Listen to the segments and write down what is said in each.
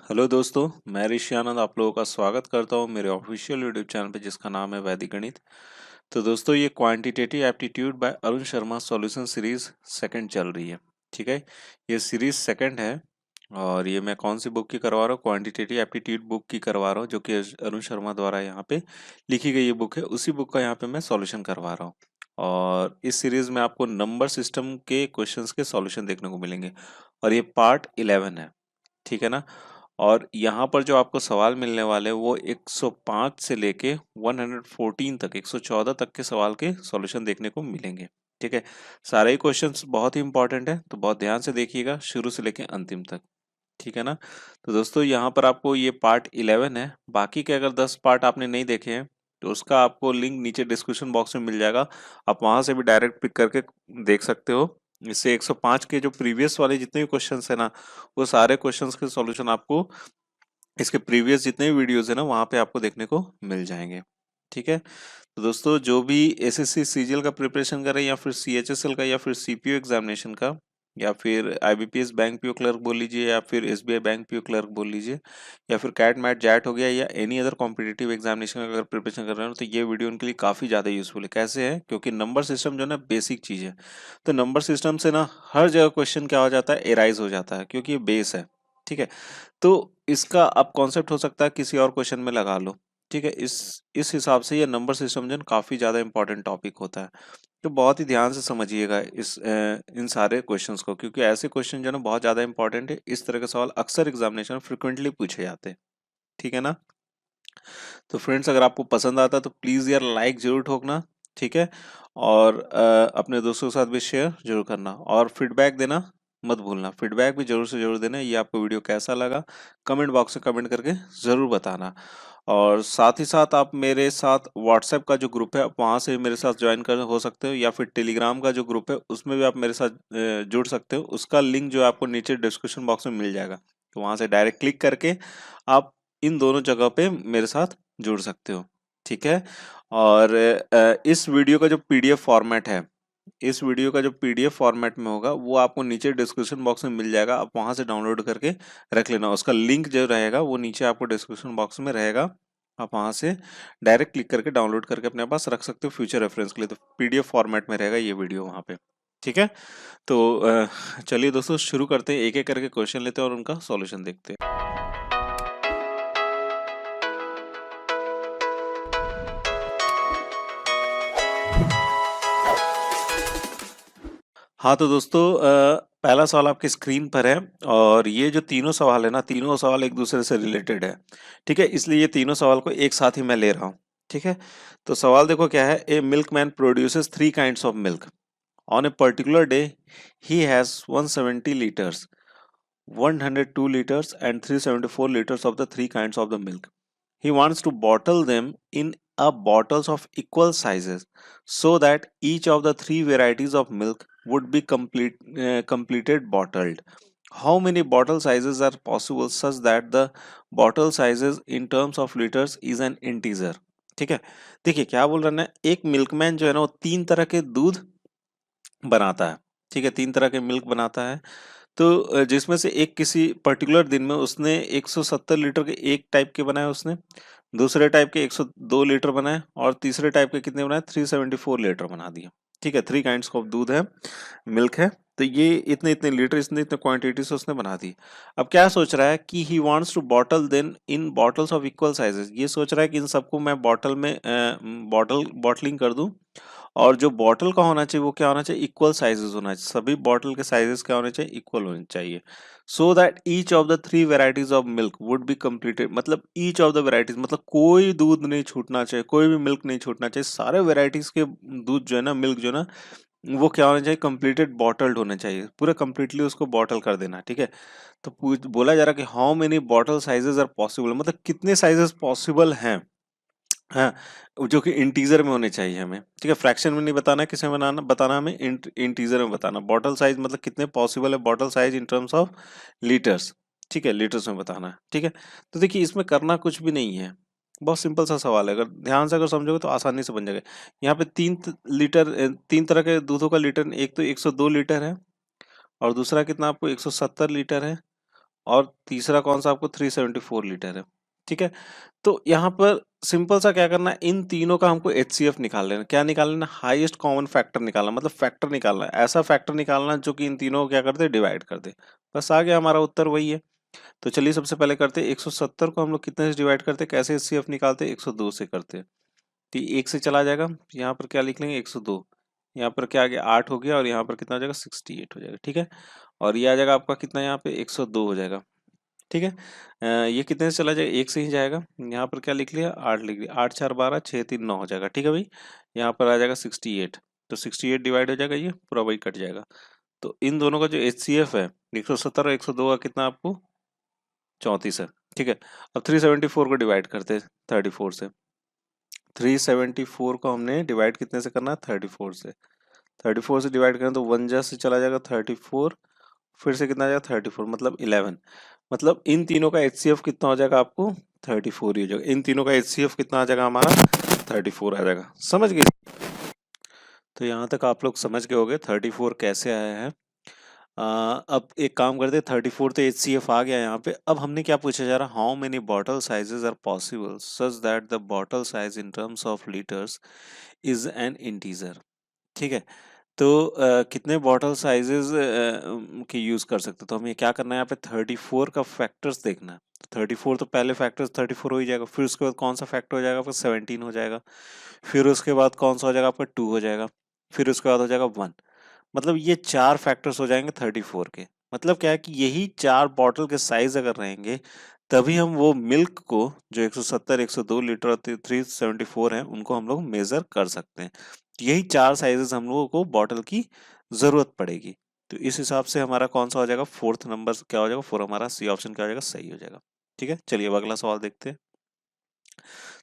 Hello दोस्तों, मैं ऋषि आनंद आप लोगों का स्वागत करता हूं मेरे ऑफिशियल यूट्यूब चैनल पे जिसका नाम है वैदिक गणित। तो दोस्तों ये quantitative aptitude bye Arun Sharma solution series second चल रही है। ठीक है, ये सीरीज सेकंड है और ये मैं कौन सी बुक की करवा रहा हूँ, क्वांटिटेटिव एप्टीट्यूड बुक की करवा रहा हूँ जो कि अरुण शर्मा द्वारा यहाँ पे लिखी गई ये बुक है। उसी बुक का यहाँ पे मैं सॉल्यूशन करवा रहा हूँ और इस सीरीज में आपको नंबर सिस्टम के क्वेश्चंस के सॉल्यूशन देखने को मिलेंगे और ये पार्ट 11 है। ठीक है ना। और यहाँ पर जो आपको सवाल मिलने वाले हैं वो 105 से लेके 114 तक 114 तक के सवाल के सॉल्यूशन देखने को मिलेंगे। ठीक है, सारे ही क्वेश्चंस बहुत ही इंपॉर्टेंट है तो बहुत ध्यान से देखिएगा शुरू से लेके अंतिम तक। ठीक है ना। तो दोस्तों यहाँ पर आपको ये पार्ट 11 है, बाकी के अगर 10 पार्ट आपने नहीं देखे हैं तो उसका आपको लिंक नीचे डिस्क्रिप्शन बॉक्स में मिल जाएगा। आप वहां से भी डायरेक्ट पिक करके देख सकते हो। इससे 105 के जो प्रीवियस वाले जितने भी क्वेश्चंस है ना, वो सारे क्वेश्चंस के सॉल्यूशन आपको इसके प्रीवियस जितने भी वीडियोस है ना वहाँ पे आपको देखने को मिल जाएंगे। ठीक है, तो दोस्तों जो भी एसएससी सीजीएल का प्रिपरेशन कर रहे हैं या फिर सीएचएसएल का या फिर सीपीओ एग्जामिनेशन का या फिर आईबीपीएस बैंक पीओ क्लर्क बोल लीजिए या फिर एसबीआई बैंक पीओ क्लर्क बोल लीजिए या फिर कैट मैट जैट हो गया या एनी अदर कॉम्पिटिटिव एग्जामिनेशन का अगर प्रिपरेशन कर रहे हो तो ये वीडियो उनके लिए काफ़ी ज़्यादा यूजफुल है। कैसे है, क्योंकि नंबर सिस्टम जो है ना बेसिक चीज़ है। तो नंबर सिस्टम से ना हर जगह क्वेश्चन क्या हो जाता है, एराइज हो जाता है क्योंकि ये बेस है। ठीक है, तो इसका अब कॉन्सेप्ट हो सकता है किसी और क्वेश्चन में लगा लो। ठीक है, इस हिसाब से ये नंबर सिस्टम जो है काफी ज्यादा इंपॉर्टेंट टॉपिक होता है। तो बहुत ही ध्यान से समझिएगा इन सारे क्वेश्चंस को, क्योंकि ऐसे क्वेश्चन जो है ना बहुत ज्यादा इंपॉर्टेंट है। इस तरह के सवाल अक्सर एग्जामिनेशन में फ्रिक्वेंटली पूछे जाते हैं। ठीक है ना। तो फ्रेंड्स अगर आपको पसंद आता है तो प्लीज यार लाइक जरूर ठोकना। ठीक है, और अपने दोस्तों के साथ भी शेयर जरूर करना और फीडबैक देना मत भूलना। फीडबैक भी जरूर से जरूर देना, ये आपको वीडियो कैसा लगा कमेंट बॉक्स में कमेंट करके जरूर बताना। और साथ ही साथ आप मेरे साथ व्हाट्सएप का जो ग्रुप है आप वहाँ से भी मेरे साथ ज्वाइन कर हो सकते हो या फिर टेलीग्राम का जो ग्रुप है उसमें भी आप मेरे साथ जुड़ सकते हो। उसका लिंक जो है आपको नीचे डिस्क्रिप्शन बॉक्स में मिल जाएगा, तो वहाँ से डायरेक्ट क्लिक करके आप इन दोनों जगह पे मेरे साथ जुड़ सकते हो। ठीक है, और इस वीडियो का जो पीडीएफ फॉर्मेट है, इस वीडियो का जो पीडीएफ फॉर्मेट में होगा वो आपको नीचे डिस्क्रिप्शन बॉक्स में मिल जाएगा। आप वहां से डाउनलोड करके रख लेना। उसका लिंक जो रहेगा वो नीचे आपको डिस्क्रिप्शन बॉक्स में रहेगा। आप वहां से डायरेक्ट क्लिक करके डाउनलोड करके अपने पास रख सकते हो फ्यूचर रेफरेंस के लिए। तो पीडीएफ फॉर्मेट में रहेगा ये वीडियो वहां पे। ठीक है, तो चलिए दोस्तों शुरू करते हैं, एक एक करके क्वेश्चन लेते हैं और उनका सॉल्यूशन देखते हैं। हाँ तो दोस्तों पहला सवाल आपकी स्क्रीन पर है और ये जो तीनों सवाल है ना, तीनों सवाल एक दूसरे से रिलेटेड है। ठीक है, इसलिए ये तीनों सवाल को एक साथ ही मैं ले रहा हूँ। ठीक है, तो सवाल देखो क्या है। A milkman produces 3 kinds of milk on a particular day. He has 170 litres, 102 liters and 374 liters of the 3 kinds of the milk. He wants to bottle them in a bottles of equal sizes so that each of the 3 varieties of milk would be completed bottled. How many bottle sizes are possible such that the bottle sizes in terms of liters is an integer? ठीक है, देखिए क्या बोल रहा है, एक milkman जो है ना वो 3 तरह के दूध बनाता है। ठीक है, 3 तरह के मिल्क बनाता है। तो जिसमें से एक किसी पर्टिकुलर दिन में उसने 170 लीटर के एक टाइप के बनाए उसने, दूसरे टाइप के 102 लीटर बनाए और तीसरे टाइप के कितने बनाए, 374 लीटर बना दिए। ठीक है, 3 kinds ऑफ दूध है, मिल्क है। तो ये इतने इतने लीटर इतने इतने क्वांटिटी से उसने बना दी। अब क्या सोच रहा है कि he wants to bottle then in bottles of equal sizes. ये सोच रहा है कि इन सबको मैं बॉटल में बॉटलिंग कर दूं और जो बॉटल का होना चाहिए वो क्या होना चाहिए, इक्वल साइजेस होना चाहिए। सभी बॉटल के साइजेस क्या होने चाहिए, इक्वल होने चाहिए। So that each of the 3 varieties of milk would be completed. मतलब ईच ऑफ द वेराइटीज मतलब कोई दूध नहीं छूटना चाहिए, कोई भी मिल्क नहीं छूटना चाहिए। सारे वेराइटीज के दूध जो है ना, मिल्क जो है ना, वो क्या होना चाहिए, कंप्लीटेड बॉटल्ड होने चाहिए, पूरा कंप्लीटली उसको बॉटल कर देना। ठीक है, तो बोला जा रहा है कि how many bottle sizes are possible, मतलब कितने साइजेस पॉसिबल हैं। हाँ, जो कि इंटीजर में होने चाहिए हमें। ठीक है, फ्रैक्शन में नहीं बताना, किसे में बनाना बताना, हमें इंटीजर में बताना। बॉटल साइज मतलब कितने पॉसिबल है bottle size in terms of litres. ठीक है, लीटर्स में बताना है। ठीक है, तो देखिए इसमें करना कुछ भी नहीं है, बहुत सिंपल सा सवाल है। अगर ध्यान से अगर समझोगे तो आसानी से बन जाएगा। यहाँ पे 3 तरह के दूधों का लीटर, एक तो 102 लीटर है और दूसरा कितना आपको 170 लीटर है और तीसरा कौन सा आपको 374 लीटर है। ठीक है, तो यहाँ पर सिंपल सा क्या करना है, इन तीनों का हमको HCF निकाल लेना। क्या निकाल लेना? हाईएस्ट कॉमन फैक्टर निकालना, मतलब फैक्टर निकालना है, ऐसा फैक्टर निकालना जो कि इन तीनों को क्या कर दे, डिवाइड कर दे। बस आ गया, हमारा उत्तर वही है। तो चलिए सबसे पहले करते हैं 170 को हम लोग कितने से डिवाइड करते हैं, कैसे HCF निकालते हैं, 102 से करते हैं। तो ये 1 से चला जाएगा, यहाँ पर क्या लिख लेंगे 102, यहाँ पर क्या आ गया 8 हो गया, और यहाँ पर कितना हो जाएगा 68 हो जाएगा। ठीक है, और ये आ जाएगा आपका कितना, यहाँ पे 102 हो जाएगा। ठीक है, ये कितने से चला जाएगा, 1 से ही जाएगा। यहाँ पर क्या लिख लिया, 8 लिख लिया, 8 4 12 6 3 9 हो जाएगा। ठीक है भाई, यहाँ पर आ जाएगा 68, तो 68 डिवाइड हो जाएगा, ये पूरा वही कट जाएगा। तो इन दोनों का जो HCF है 170 और 102 का कितना आपको 34 है। ठीक है, अब 374 को डिवाइड करते हैं 34 से। 374 को हमने डिवाइड कितने से करना है, 34 से। 34 से डिवाइड करें तो 1 जा से चला जाएगा 34, फिर से कितना आ जाएगा 34, मतलब 11। मतलब इन तीनों का HCF कितना हो जाएगा आपको, 34 ही हो जाएगा। इन तीनों का HCF कितना आ जाएगा हमारा, 34 आ जाएगा। समझ गए? तो यहाँ तक आप लोग समझ गए होंगे 34 कैसे आया है। अब एक काम करते हैं, 34 तो HCF आ गया यहाँ पे। अब हमने क्या पूछा जा रहा, how many bottle sizes are possible such that the bottle size in terms of litres is an integer. ठीक है, तो कितने बॉटल साइजेस के यूज कर सकते, तो हमें क्या करना है, यहाँ पे 34 का फैक्टर्स देखना है। तो 34 तो पहले फैक्टर्स 34 हो ही जाएगा, फिर उसके बाद कौन सा फैक्टर हो जाएगा आपका, 17 हो जाएगा। फिर उसके बाद कौन सा हो जाएगा आपका, 2 हो जाएगा। फिर उसके बाद हो जाएगा 1। मतलब ये 4 फैक्टर्स हो जाएंगे 34 के। मतलब क्या है कि यही 4 बॉटल के साइज अगर रहेंगे, तभी हम वो मिल्क को, जो 170 102 लीटर और 374 है, उनको हम लोग मेजर कर सकते हैं। यही 4 साइजेस हम लोगों को बॉटल की जरूरत पड़ेगी। तो इस हिसाब से हमारा कौन सा हो जाएगा, फोर्थ नंबर क्या हो जाएगा, 4, हमारा सी ऑप्शन क्या हो जाएगा, सही हो जाएगा। ठीक है, चलिए अब अगला सवाल देखते हैं।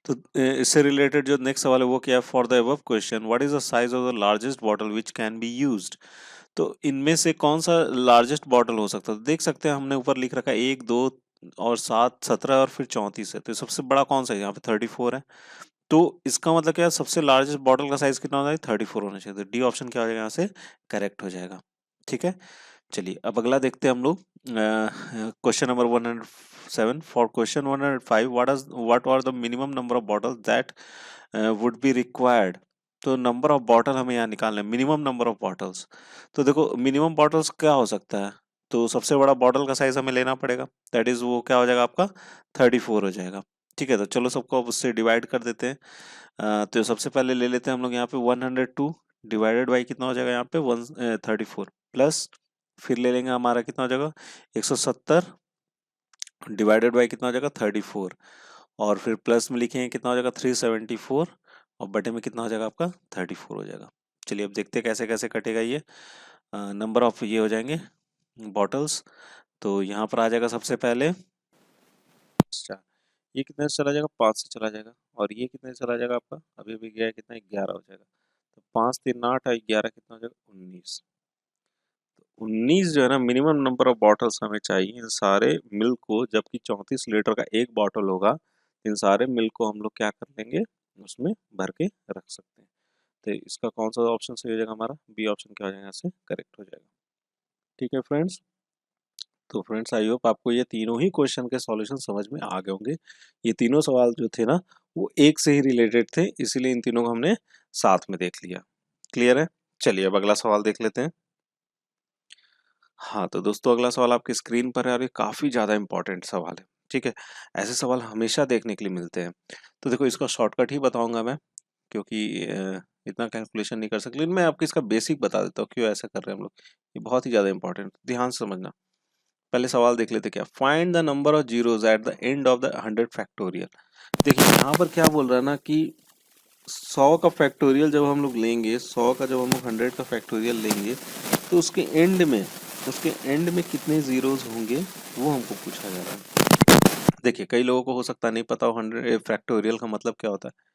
तो इससे रिलेटेड जो नेक्स्ट सवाल है वो क्या है, for the above question what is the size of the largest bottle which can be used. तो इनमें से कौन सा लार्जेस्ट बॉटल हो सकता है, देख सकते हैं हमने ऊपर लिख रखा है 1 2 और 7 17 और फिर 34 है। तो सबसे बड़ा कौन सा है, यहाँ पे 34 है। तो इसका मतलब क्या है, सबसे लार्जेस्ट बॉटल का साइज कितना होना चाहिए, 34 होना चाहिए। तो डी ऑप्शन क्या हो जाएगा, यहाँ से करेक्ट हो जाएगा। ठीक है, चलिए अब अगला देखते हैं हम लोग। Question number 107, for question 105 what are the minimum number of bottles that would be required. तो नंबर ऑफ बॉटल हमें यहाँ निकालना है, मिनिमम नंबर ऑफ बॉटल्स। तो देखो मिनिमम बॉटल्स क्या हो सकता है, तो सबसे बड़ा बॉटल का साइज हमें लेना पड़ेगा, दैट इज वो क्या हो जाएगा आपका 34 हो जाएगा। ठीक है, तो चलो सबको अब उससे डिवाइड कर देते हैं। तो सबसे पहले ले लेते हैं हम लोग यहाँ पे 102 डिवाइडेड बाई कितना हो जाएगा यहाँ पे 134 प्लस, फिर ले लेंगे हमारा कितना हो जाएगा 170 डिवाइडेड बाई कितना हो जाएगा 34, और फिर प्लस में लिखेंगे कितना हो जाएगा 374, और बटे में कितना हो जाएगा आपका 34 हो जाएगा। चलिए अब देखते हैं कैसे कैसे कटेगा ये। नंबर ऑफ ये हो जाएंगे बॉटल्स। तो यहाँ पर आ जाएगा सबसे पहले, अच्छा ये कितने से चला जाएगा 5 से चला जाएगा, और ये कितने से चला जाएगा आपका अभी अभी गया है कितना 11 हो जाएगा। तो 5 3 8 और 11 कितना हो जाएगा 19। 19 जो है ना मिनिमम नंबर ऑफ बॉटल्स हमें चाहिए इन सारे मिल्क को, जबकि 34 लीटर का एक बॉटल होगा। इन सारे मिल्क को हम लोग क्या कर लेंगे, उसमें भर के रख सकते हैं। तो इसका कौन सा ऑप्शन सही हो जाएगा, हमारा बी ऑप्शन क्या हो जाएगा, यहाँ से करेक्ट हो जाएगा। ठीक है फ्रेंड्स, तो फ्रेंड्स आई होप आपको ये तीनों ही क्वेश्चन के सॉल्यूशन समझ में आ गए होंगे। ये तीनों सवाल जो थे ना वो एक से ही रिलेटेड थे, इसीलिए इन तीनों को हमने साथ में देख लिया। क्लियर है? चलिए अब अगला सवाल देख लेते हैं। हाँ तो दोस्तों अगला सवाल आपकी स्क्रीन पर है, और ये काफी ज्यादा इंपॉर्टेंट सवाल है। ठीक है, ऐसे सवाल हमेशा देखने के लिए मिलते हैं। तो देखो इसका शॉर्टकट ही बताऊंगा मैं, क्योंकि इतना कैलकुलेशन नहीं कर सकते, लेकिन मैं आपको इसका बेसिक बता देता हूँ क्यों ऐसा कर रहे हैं हम लोग। ये बहुत ही ज्यादा इंपॉर्टेंट, ध्यान से समझना। पहले सवाल देख लेते क्या, find the number of zeros at the end of the 100 factorial. देखिए यहाँ पर क्या बोल रहा है ना कि 100 का फैक्टोरियल जब हम लोग लेंगे, 100 का जब हम लोग 100 का फैक्टोरियल लेंगे, तो उसके एंड में कितने जीरोस होंगे वो हमको पूछा जा रहा है। देखिए कई लोगों को हो सकता है नहीं पता हो 100 फैक्टोरियल का मतलब क्या होता है।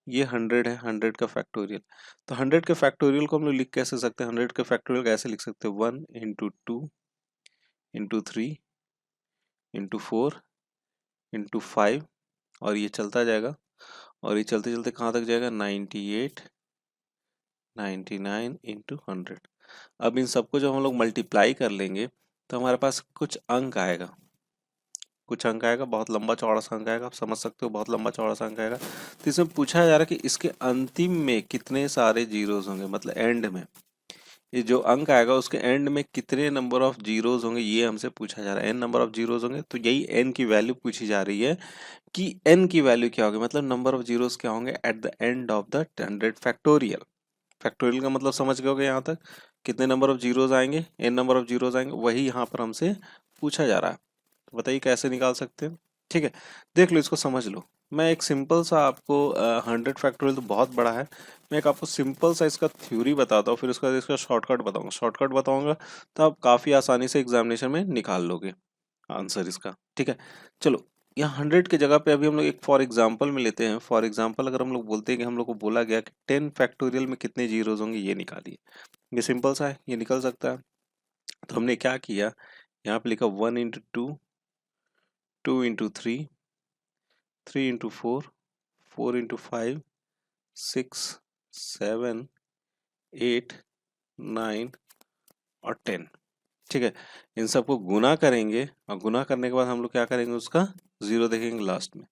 ये 100 है, 100 का फैक्टोरियल। तो 100 के फैक्टोरियल को हम लोग लिख कैसे सकते हैं, 100 के फैक्टोरियल को ऐसे लिख सकते हैं 1 इंटू 2 इंटू 3 इंटू 4 इंटू 5, और ये चलता जाएगा, और ये चलते चलते कहाँ तक जाएगा 98 99 इंटू 100। अब इन सबको जब हम लोग मल्टीप्लाई कर लेंगे तो हमारे पास कुछ अंक आएगा। कुछ अंक आएगा, बहुत लंबा चौड़ा सा अंक आएगा, आप समझ सकते हो, बहुत लंबा चौड़ा सा अंक आएगा। तो इसमें पूछा जा रहा है कि इसके अंतिम में कितने सारे जीरोस होंगे, मतलब एंड में ये जो अंक आएगा उसके एंड में कितने नंबर ऑफ जीरोस होंगे, ये हमसे पूछा जा रहा है। एन नंबर ऑफ जीरोस होंगे, तो यही एन की वैल्यू पूछी जा रही है कि एन की वैल्यू क्या होगी, मतलब नंबर ऑफ जीरोस क्या होंगे at the end of the 100 factorial. Factorial का मतलब समझ गए होगे यहाँ तक, कितने नंबर ऑफ जीरोस आएंगे, एन नंबर ऑफ जीरोस आएंगे, वही यहाँ पर हमसे पूछा जा रहा है। तो बताइए कैसे निकाल सकते हैं। ठीक है, देख लो, इसको समझ लो। मैं एक सिंपल सा आपको 100 फैक्टोरियल तो बहुत बड़ा है, मैं एक आपको सिंपल सा इसका थ्योरी बताता हूँ, फिर उसका इसका शॉर्टकट बताऊंगा। शॉर्टकट बताऊंगा तो आप काफ़ी आसानी से एग्जामिनेशन में निकाल लोगे आंसर इसका। ठीक है, चलो यहाँ 100 की जगह पे अभी हम लोग एक फॉर एग्जांपल में लेते हैं। फॉर एग्जांपल अगर हम लोग बोलते हैं कि हम लोग को बोला गया कि 10 फैक्टोरियल में कितने जीरोज होंगे, ये निकालिए। ये सिंपल सा है, ये निकल सकता है। तो हमने क्या किया, यहाँ पे लिखा 1 इंटू 2, 2 इंटू 3, 3 इंटू 4, 4 इंटू 5, 6, 7, 8, 9 और 10। ठीक है, इन सबको गुना करेंगे और गुना करने के बाद हम लोग क्या करेंगे, उसका जीरो देखेंगे लास्ट में।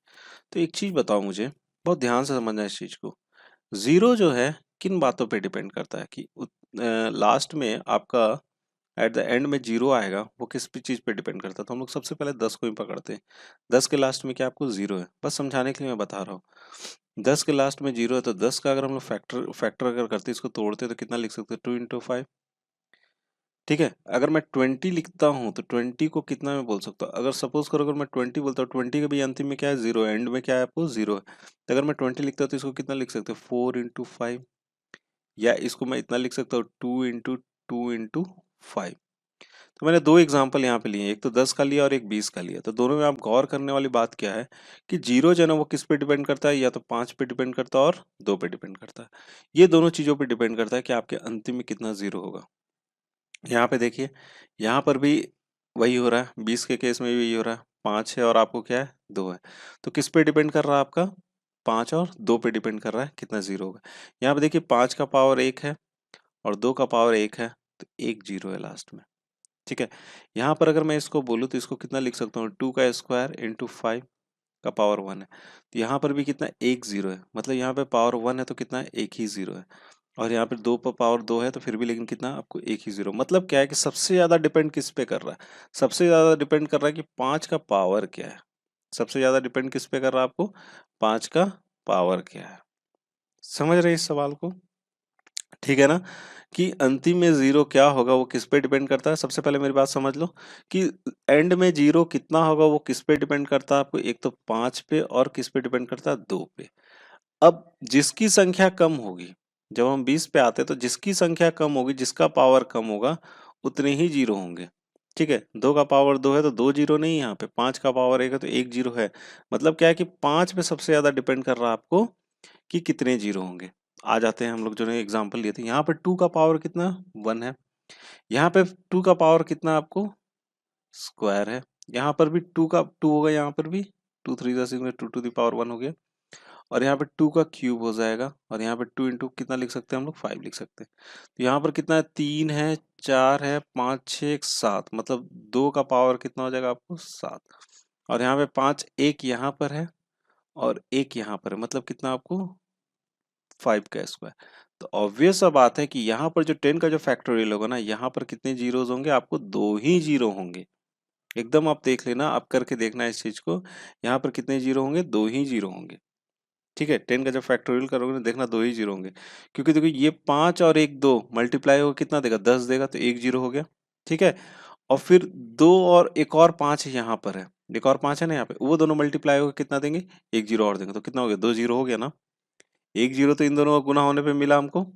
तो एक चीज बताओ मुझे, बहुत ध्यान से समझना इस चीज को। जीरो जो है किन बातों पे डिपेंड करता है कि लास्ट में आपका एट द एंड में जीरो आएगा, वो किस चीज पे डिपेंड करता है। तो हम लोग सबसे पहले 10 को ही पकड़ते हैं। 10 के लास्ट में क्या आपको जीरो है, बस समझाने के लिए मैं बता रहा हूँ। 10 के लास्ट में जीरो है, तो 10 का अगर हम लोग फैक्टर अगर करते इसको तोड़ते तो कितना लिख सकते हैं, 2 इंटू 5। ठीक है, अगर मैं 20 लिखता हूँ तो 20 को कितना मैं बोल सकता हूँ, अगर सपोज करो अगर मैं 20 बोलता हूँ, 20 के भी अंतिम में क्या है, जीरो, एंड में क्या है आपको, जीरो है। तो अगर मैं 20 लिखता हूँ तो इसको कितना लिख सकते हैं, 4 इंटू 5, या इसको मैं इतना लिख सकता हूँ, 2 इंटू 5। तो मैंने दो एग्जाम्पल यहाँ पे लिए, एक तो 10 का लिया और एक 20 का लिया। तो दोनों में आप गौर करने वाली बात क्या है कि जीरो जो है ना वो किस पे डिपेंड करता है, या तो 5 पे डिपेंड करता है और 2 पे डिपेंड करता है। ये दोनों चीजों पे डिपेंड करता है कि आपके अंतिम में कितना जीरो होगा। यहाँ पे देखिए, यहाँ पर भी वही हो रहा है, 20 के केस में भी वही हो रहा है, 5 है और आपको क्या है, 2 है। तो किस पे डिपेंड कर रहा है आपका, 5 और 2 पे डिपेंड कर रहा है कितना जीरो होगा। यहाँ पे देखिए 5 का पावर 1 है और 2 का पावर 1 है, तो एक जीरो है लास्ट में। ठीक है, यहाँ पर अगर मैं इसको बोलूँ तो इसको कितना लिख सकता हूँ, 2 का स्क्वायर इंटू 5 का पावर 1 है। तो यहाँ पर भी कितना, एक जीरो है, मतलब यहाँ पे पावर 1 है तो कितना है, एक ही जीरो है। और यहाँ पे 2 पर पावर 2 है तो फिर भी लेकिन कितना आपको, एक ही जीरो। मतलब क्या है कि सबसे ज्यादा डिपेंड किस पे कर रहा है, सबसे ज्यादा डिपेंड कर रहा है कि 5 का पावर क्या है। सबसे ज्यादा डिपेंड किस पे कर रहा है आपको, 5 का पावर क्या है। समझ रहे हैं इस सवाल को, ठीक है ना, कि अंतिम में जीरो क्या होगा वो किस पे डिपेंड करता है। सबसे पहले मेरी बात समझ लो कि एंड में जीरो कितना होगा वो किस पे डिपेंड करता है आपको, एक तो 5 पे और किस पे डिपेंड करता है, 2 पे। अब जिसकी संख्या कम होगी, जब हम 20 पे आते हैं तो जिसकी संख्या कम होगी, जिसका पावर कम होगा, उतने ही जीरो होंगे। ठीक है, 2 का पावर 2 है तो 2 जीरो नहीं, यहाँ पे 5 का पावर 1 है तो एक जीरो है। मतलब क्या है कि 5 पे सबसे ज्यादा डिपेंड कर रहा है आपको कि कितने जीरो होंगे। आ जाते हैं हम लोग जो ने एग्जांपल लिए थे, यहाँ पे 2 का पावर कितना, 1 है। यहाँ पे 2 का पावर कितना आपको, स्क्वायर है। यहाँ पर भी 2 का 2 होगा, यहाँ पर भी 2 3 जा 6 में 2 टू द पावर 1 हो गया। और यहाँ पे 2 का क्यूब हो जाएगा, और यहाँ पे 2 इंटू कितना लिख सकते हैं हम लोग, 5 लिख सकते हैं। तो यहाँ पर कितना है, 3 है, 4 है, 5 6 7, मतलब 2 का पावर कितना हो जाएगा आपको, 7। और यहाँ पे 5, एक यहाँ पर है और एक यहाँ पर है, मतलब कितना आपको, 5 का स्क्वायर। तो ऑब्वियस सा बात है कि यहाँ पर जो 10 का जो फैक्टोरियल होगा ना, यहाँ पर कितने जीरोज होंगे, आपको दो ही जीरो होंगे। एकदम आप देख लेना, आप करके देखना इस चीज को, यहाँ पर कितने जीरो होंगे, दो ही जीरो होंगे। ठीक है, 10 का जब फैक्टोरियल करोगे ना, देखना दो ही जीरो होंगे। क्योंकि देखो ये 5 और एक 2 मल्टीप्लाई होगा कितना देगा, 10 देगा, तो एक जीरो हो गया। ठीक है, और फिर 2 और एक और 5 यहाँ पर है, एक और 5 है ना यहाँ पे, वो दोनों मल्टीप्लाई होगा कितना देंगे, एक जीरो और देंगे, तो कितना हो गया, 2 जीरो हो गया ना। एक जीरो तो इन दोनों का गुना होने पे मिला हमको,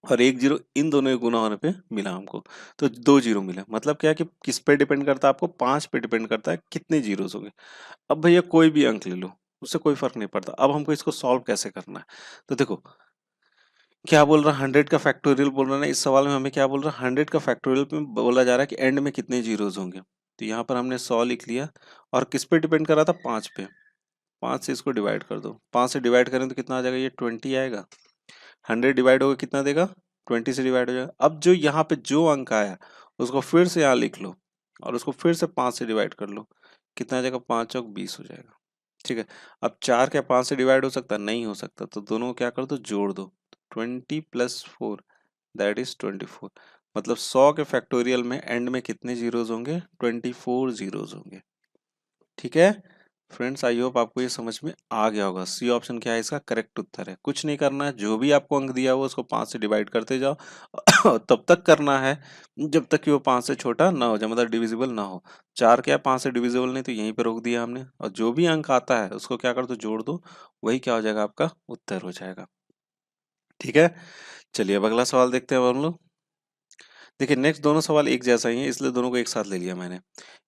और एक जीरो इन दोनों के गुना होने पे मिला हमको। तो दो जीरो मिला, मतलब क्या है कि किस पे डिपेंड करता है आपको, 5 पे डिपेंड करता है कितने जीरोस होंगे। अब भैया कोई भी अंक ले लो, उससे कोई फर्क नहीं पड़ता। अब हमको इसको सॉल्व कैसे करना है, तो देखो क्या बोल रहा है, 100 का फैक्टोरियल बोल रहा है ना, इस सवाल में हमें क्या बोल रहा है, 100 का फैक्टोरियल में बोला जा रहा है कि एंड में कितने जीरोस होंगे। तो यहाँ पर हमने 100 लिख लिया, और किस पे डिपेंड कर रहा था, 5 पे। 5 से इसको डिवाइड कर दो, 5 से डिवाइड करें तो कितना आ जाएगा, ये 20 आएगा। 100 डिवाइड होगा कितना देगा, 20 से डिवाइड हो जाएगा। अब जो यहाँ पे जो अंक आया उसको फिर से यहाँ लिख लो, और उसको फिर से 5 से डिवाइड कर लो। कितना आ जाएगा, 5 चौक 20 हो जाएगा। ठीक है, अब 4 क्या 5 से डिवाइड हो सकता है, नहीं हो सकता, तो दोनों को क्या कर दो, जोड़ दो। 20 + 4 दैट इज 24। मतलब 100 के फैक्टोरियल में एंड में कितने जीरोज होंगे, 24 जीरोज होंगे। ठीक है फ्रेंड्स, आई होप आपको ये समझ में आ गया होगा। सी ऑप्शन क्या है इसका करेक्ट उत्तर है। कुछ नहीं करना है, जो भी आपको अंक दिया हुआ उसको 5 से डिवाइड करते जाओ तब तक करना है जब तक कि वो 5 से छोटा ना हो जाए, मतलब डिविजिबल ना हो। 4 क्या 5 से डिविजिबल नहीं, तो यहीं पे रोक दिया हमने, और जो भी अंक आता है उसको क्या कर दो, जोड़ दो, वही क्या हो जाएगा, आपका उत्तर हो जाएगा। ठीक है, चलिए अब अगला सवाल देखते हैं अब हम लोग। देखिए नेक्स्ट दोनों सवाल एक जैसा ही है, इसलिए दोनों को एक साथ ले लिया मैंने।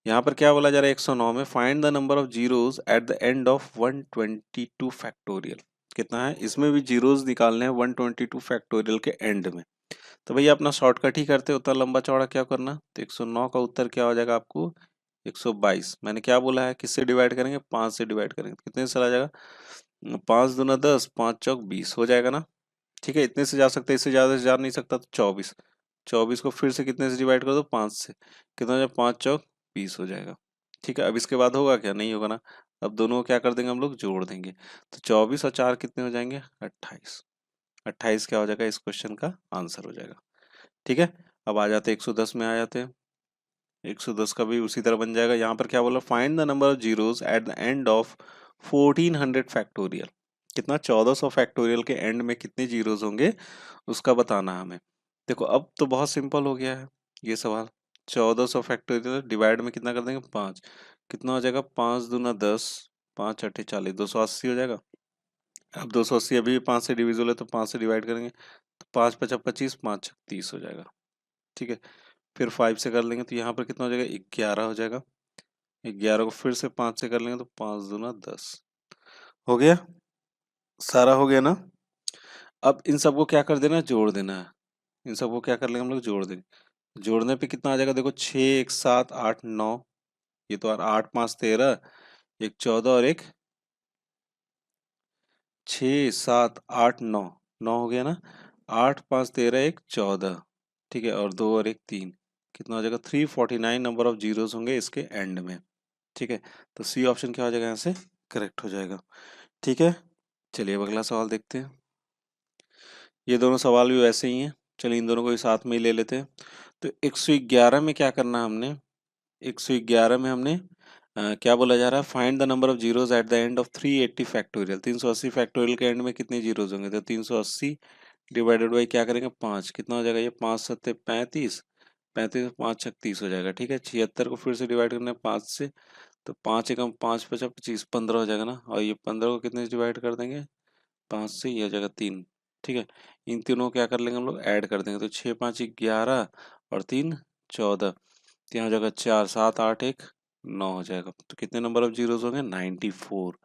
यहाँ पर क्या बोला जा रहा है, 109 में find the number of zeros at the end of 122 factorial. कितना है, इसमें भी जीरोस निकालने हैं 122 फैक्टोरियल के एंड में। तो भैया अपना शॉर्टकट ही करते, उतना लंबा चौड़ा क्या करना। तो 109 का उत्तर क्या हो जाएगा आपको, 122। मैंने क्या बोला है, किससे डिवाइड करेंगे, 5 से डिवाइड करेंगे, तो कितने से चला जाएगा, 5 दूना 10, 5 चौक 20 हो जाएगा ना। ठीक है, इतने से जा सकते हैं, इससे ज्यादा से जा नहीं सकता, तो 24। 24 को फिर से कितने से डिवाइड कर दो, 5 से, कितना हो जाएगा, 5 चौक 20 हो जाएगा। ठीक है, अब इसके बाद होगा क्या, नहीं होगा ना। अब दोनों को क्या कर देंगे हम लोग, जोड़ देंगे, तो 24 और 4 कितने हो जाएंगे, 28। 28 क्या हो जाएगा, इस क्वेश्चन का आंसर हो जाएगा। ठीक है, अब आ जाते हैं 110 में, आ जाते हैं। 110 का भी उसी तरह बन जाएगा। यहाँ पर क्या बोला, find the number of zeros at the end of 1400 factorial. कितना, 1400 फैक्टोरियल के एंड में कितने जीरोस होंगे उसका बताना है हमें। देखो अब तो बहुत सिंपल हो गया है ये सवाल। 1400 फैक्टोरियल डिवाइड में कितना कर देंगे, 5। कितना हो जाएगा, 5 दूना 10, 5 अट्ठे 40, 280 हो जाएगा। अब 280 अभी भी 5 से डिविजिबल है, तो 5 से डिवाइड करेंगे, तो 5 पचा 25, 5 छक 30 हो जाएगा। ठीक है, फिर 5 से कर लेंगे तो यहाँ पर कितना हो जाएगा, 11 हो जाएगा। 11 को फिर से 5 से कर लेंगे, तो 5 दूना 10 हो गया, सारा हो गया ना। अब इन सबको क्या कर देना है, जोड़ देना है। इन सबको क्या कर लेंगे हम लोग, जोड़ देंगे। जोड़ने पे कितना आ जाएगा, देखो 6 1 7 8 9, ये तो 8 5 13, एक 14 और एक 6 7 8 9, 9 हो गया ना। 8 5 13 एक 14, ठीक है, और 2 और एक 3, कितना हो जाएगा, 349 नंबर ऑफ जीरोस होंगे इसके एंड में। ठीक है, तो सी ऑप्शन क्या हो जाएगा, यहाँ से करेक्ट हो जाएगा। ठीक है, चलिए अब अगला सवाल देखते हैं। ये दोनों सवाल भी वैसे ही हैं, चलिए इन दोनों को भी साथ में ही ले लेते हैं। तो 111 में क्या करना हमने, 111 में हमने क्या बोला जा रहा है, find the number of zeros at the end of 380 factorial. 380 factorial के एंड में कितने जीरोस होंगे, तो 380 डिवाइडेड बाई क्या करेंगे, 5। कितना हो जाएगा, ये 5 सत्ते 35, 35 5 36 हो जाएगा। ठीक है, 76 को फिर से डिवाइड करना है 5 से, तो 5 एकम 5 पचा 25, 15 हो जाएगा ना। और ये 15 को कितने से डिवाइड कर देंगे, 5 से, ये हो जाएगा 3। ठीक है, इन तीनों को क्या कर लेंगे हम लोग, ऐड कर देंगे, तो 6 5 11 और 3 14, तो यहाँ हो जाएगा 4 7 8 1 9 हो जाएगा। तो कितने नंबर ऑफ जीरोस होंगे, 94।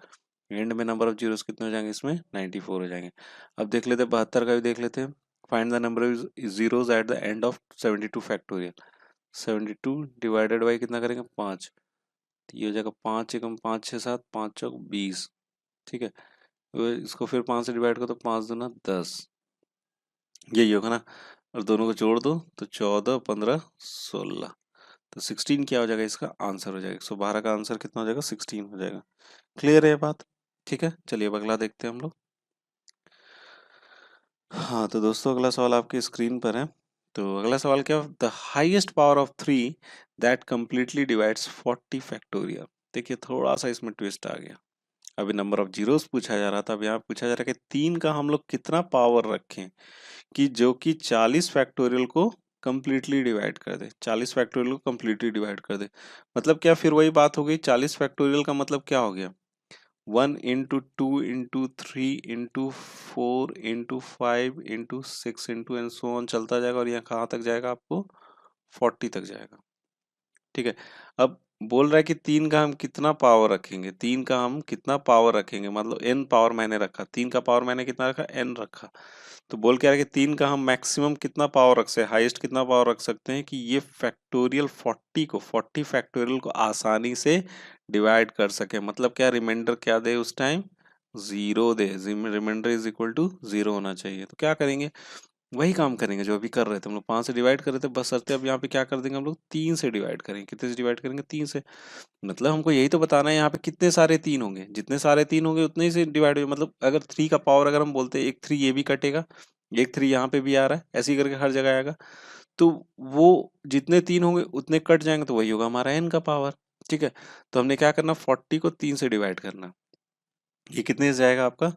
एंड में नंबर ऑफ जीरोस कितने हो जाएंगे, इसमें 94 हो जाएंगे। अब देख लेते हैं 72 का भी देख लेते हैं। Find the number of zeros at the end of 72 factorial. 72 divided by कितना करेंगे, 5, तो ये हो जाएगा 5 एकम 5 6 7, 5 चौक 20। ठीक है, तो इसको फिर 5 से डिवाइड करो, तो 5 दूना 10, यही होगा ना। और दोनों को जोड़ दो, तो 14 15 16, तो 16 क्या हो जाएगा, इसका आंसर हो जाएगा। 112 का आंसर कितना हो जाएगा, 16 हो जाएगा। क्लियर है ये बात। ठीक है, चलिए अब अगला देखते हैं हम लोग। हाँ तो दोस्तों अगला सवाल आपकी स्क्रीन पर है। तो अगला सवाल क्या, the highest power of 3 that completely divides 40 factorial. देखिए थोड़ा सा इसमें ट्विस्ट आ गया। अभी नंबर ऑफ जीरोस पूछा जा रहा था, अब यहाँ पूछा जा रहा है कि 3 का हम लोग कितना पावर रखें कि जो कि 40 फैक्टोरियल को कंप्लीटली डिवाइड कर दे। 40 फैक्टोरियल को कंप्लीटली डिवाइड कर दे, मतलब क्या, फिर वही बात हो गई। 40 फैक्टोरियल का मतलब क्या हो गया, 1 into 2 into 3 into 4 into 5 into 6 into and so on चलता जाएगा, और यहाँ कहाँ तक जाएगा, आपको 40 तक जाएगा। ठीक है, अब बोल रहा है कि 3 का हम कितना पावर रखेंगे, 3 का हम कितना पावर रखेंगे, मतलब n पावर मैंने रखा, 3 का पावर मैंने कितना रखा, n रखा। तो बोल क्या रहा है कि 3 का हम मैक्सिमम कितना पावर रख सकते हैं, हाईएस्ट कितना पावर रख सकते हैं कि ये फैक्टोरियल 40 फैक्टोरियल को आसानी से डिवाइड कर सके। मतलब क्या, रिमाइंडर क्या दे उस टाइम, जीरो दे, reminder is equal to zero होना चाहिए। तो क्या करेंगे, वही काम करेंगे जो अभी कर रहे थे हम लोग। 5 से डिवाइड कर रहे थे, बशर्ते अब यहाँ पे क्या कर देंगे हम लोग, 3 से डिवाइड करेंगे। कितने से डिवाइड करेंगे, 3 से। मतलब हमको यही तो बताना है यहाँ पे कितने सारे 3 होंगे, जितने सारे 3 होंगे उतने ही से डिवाइड होंगे। मतलब अगर 3 का पावर अगर हम बोलते हैं, एक 3 ये भी कटेगा, एक 3 यहाँ पे भी आ रहा है, ऐसे ही करके हर जगह आएगा। तो वो जितने 3 होंगे उतने कट जाएंगे, तो वही होगा हमारा n का पावर। ठीक है, तो हमने क्या करना, 40 को 3 से डिवाइड करना। ये कितने से जाएगा आपका,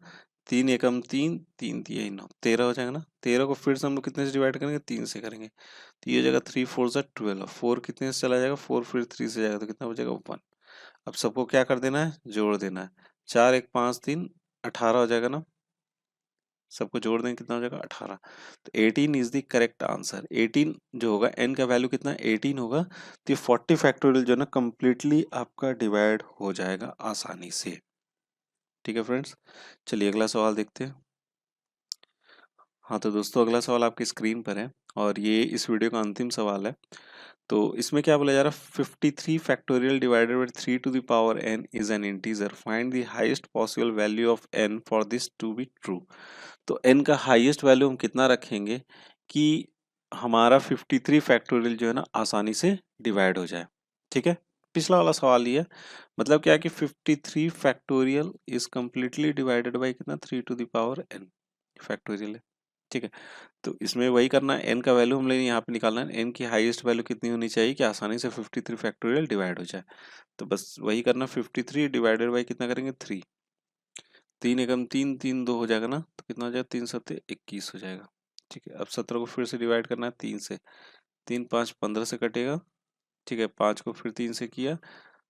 3 एकम 3, 3 तिया 9, 13 हो जाएगा ना। 13 को फिर से हम लोग कितने से डिवाइड करेंगे, 3 से करेंगे, तो ये हो जाएगा 3 4 सा 12। 4 कितने से चला जाएगा, 4 फिर 3 से जाएगा, तो कितना बचेगा 1। अब सबको क्या कर देना है, जोड़ देना है। 4 1 5 3 18 हो जाएगा ना। सबको जोड़ देंगे, कितना हो जाएगा 18। तो 18 इज द करेक्ट आंसर। 18 जो होगा, n का वैल्यू कितना है 18 होगा, तो ये 40 फैक्टोरियल जो है ना कंप्लीटली आपका डिवाइड हो जाएगा आसानी से। ठीक है फ्रेंड्स, चलिए अगला सवाल देखते हैं। हाँ तो दोस्तों, अगला सवाल आपकी स्क्रीन पर है और ये इस वीडियो का अंतिम सवाल है। तो इसमें क्या बोला जा रहा है, 53 factorial divided by 3 to the power n is an integer, find the highest possible value of n for this to be true. तो n का हाईएस्ट वैल्यू हम कितना रखेंगे कि हमारा 53 फैक्टोरियल जो है ना आसानी से डिवाइड हो जाए। ठीक है, पिछला वाला सवाल ये है, मतलब क्या है कि 53 factorial is completely divided by कितना, 3 to the power n factorial है। ठीक है, तो इसमें वही करना है, n का वैल्यू हम लोग यहाँ पे निकालना है, n की हाईएस्ट वैल्यू कितनी होनी चाहिए कि आसानी से 53 फैक्टोरियल डिवाइड हो जाए। तो बस वही करना, 53 डिवाइडेड बाई कितना करेंगे, 3। 3 एकम 3, 3 2 हो जाएगा ना, तो कितना हो जाएगा, 3 सत्ते 21 हो जाएगा। ठीक है, अब 17 को फिर से डिवाइड करना है 3 से। 3 5 15 से कटेगा। ठीक है, 5 को फिर 3 से किया,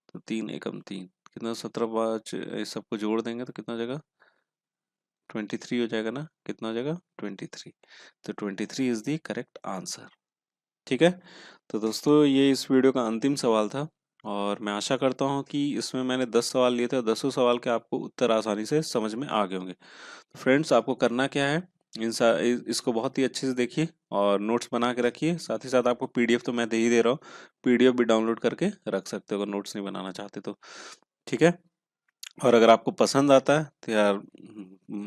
तो 3 एकम 3 कितना, 17 5 इस सबको जोड़ देंगे तो कितना हो जाएगा, 23 हो जाएगा ना। कितना हो जाएगा, 23। तो 23 इज द करेक्ट आंसर। ठीक है, तो दोस्तों ये इस वीडियो का अंतिम सवाल था और मैं आशा करता हूँ कि इसमें मैंने 10 सवाल लिए थे और 10 सवाल के आपको उत्तर आसानी से समझ में आ गए होंगे। तो फ्रेंड्स, आपको करना क्या है, इसको बहुत ही अच्छे से देखिए और नोट्स बना के रखिए। साथ ही साथ आपको पीडीएफ तो मैं दे ही दे रहा हूँ, पीडीएफ भी डाउनलोड करके रख सकते हो अगर नोट्स नहीं बनाना चाहते तो। ठीक है, और अगर आपको पसंद आता है तो यार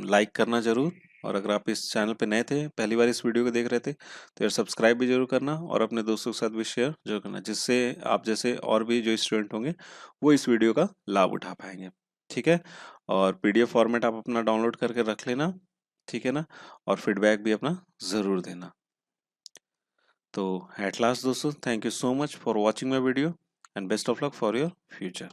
लाइक करना जरूर। और अगर आप इस चैनल पे नए थे, पहली बार इस वीडियो को देख रहे थे, तो यार सब्सक्राइब भी जरूर करना और अपने दोस्तों के साथ भी शेयर जरूर करना, जिससे आप जैसे और भी जो स्टूडेंट होंगे वो इस वीडियो का लाभ उठा पाएंगे। ठीक है, और पीडीएफ फॉर्मेट आप अपना डाउनलोड करके रख लेना। ठीक है ना, और फीडबैक भी अपना ज़रूर देना। तो एट लास्ट दोस्तों, thank you so much for watching my video and best of luck for your future.